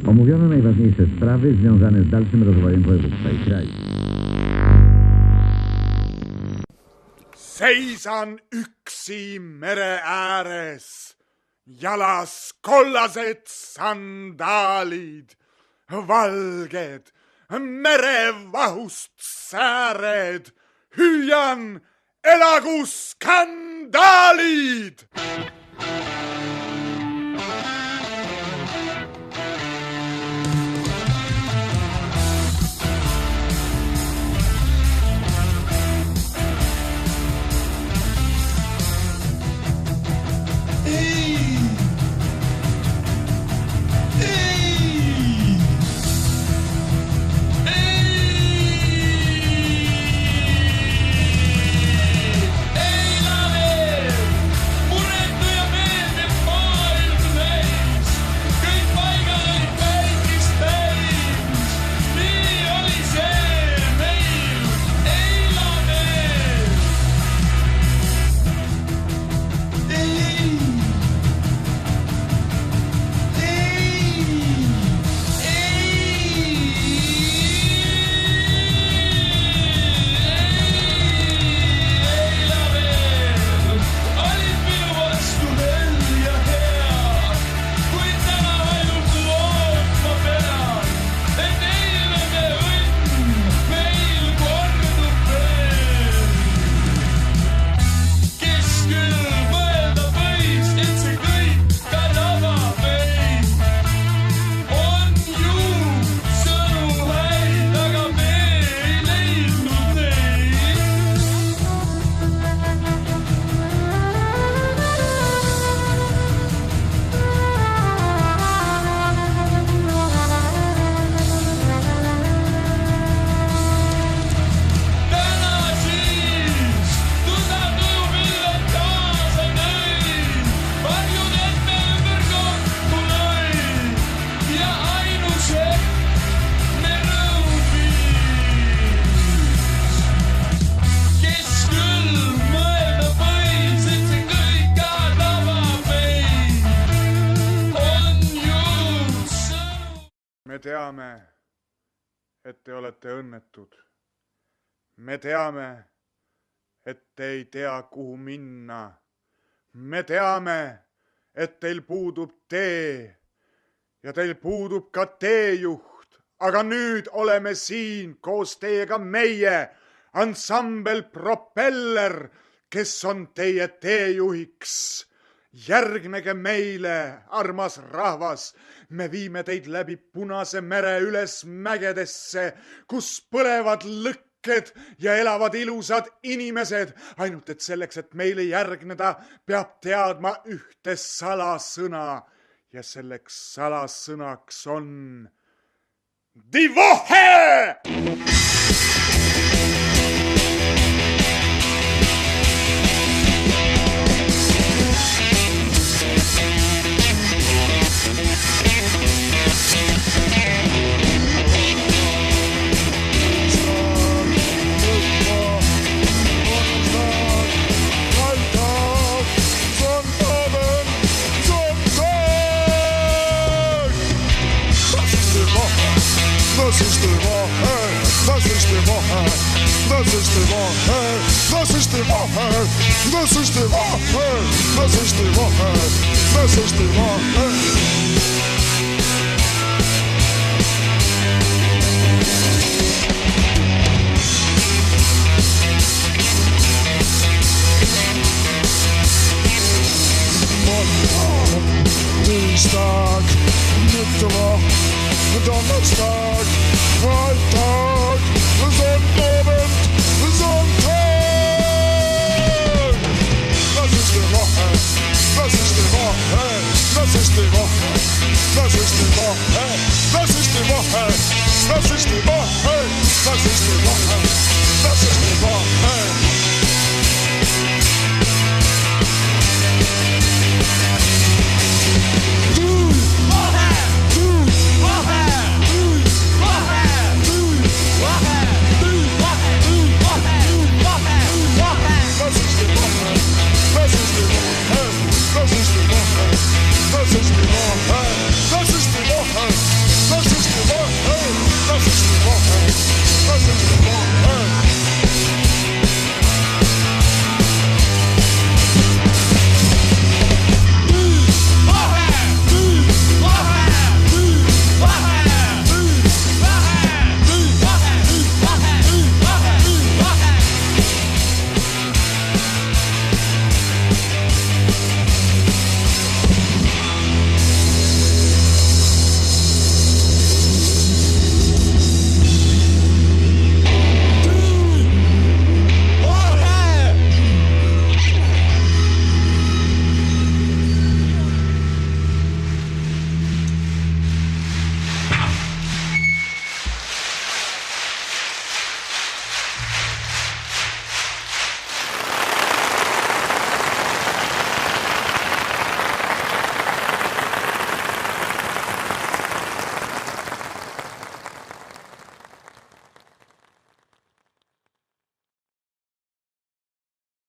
Omówiono najważniejsze sprawy związane z dalszym rozwojem województwa i kraju. Seisan yksi mere ääres, jalas kollased sandaalid, valged merevahust sääred, hüüan elagu skandaalid! Me teame, et te olete õnnetud. Me teame, et te ei tea, kuhu minna. Me teame, et teil puudub tee ja teil puudub ka teejuht. Aga nüüd oleme siin koos teiega meie, ansambel Propeller, kes on teie teejuhiks. Järgnege meile, armas rahvas, me viime teid läbi Punase mere üles mägedesse, kus põlevad lõkked ja elavad ilusad inimesed. Ainult et selleks, et meile järgneda, peab teadma ühte salasõna. Ja selleks salasõnaks on Die Woche! Tisdag, Mittwoch, Donnerstag, Freitag, Sonnabend, Sonntag. Das ist die Woche, das ist die Woche, das ist die Woche, das ist die Woche, das ist die Woche, das ist die Woche, das ist die Woche, das ist die Woche.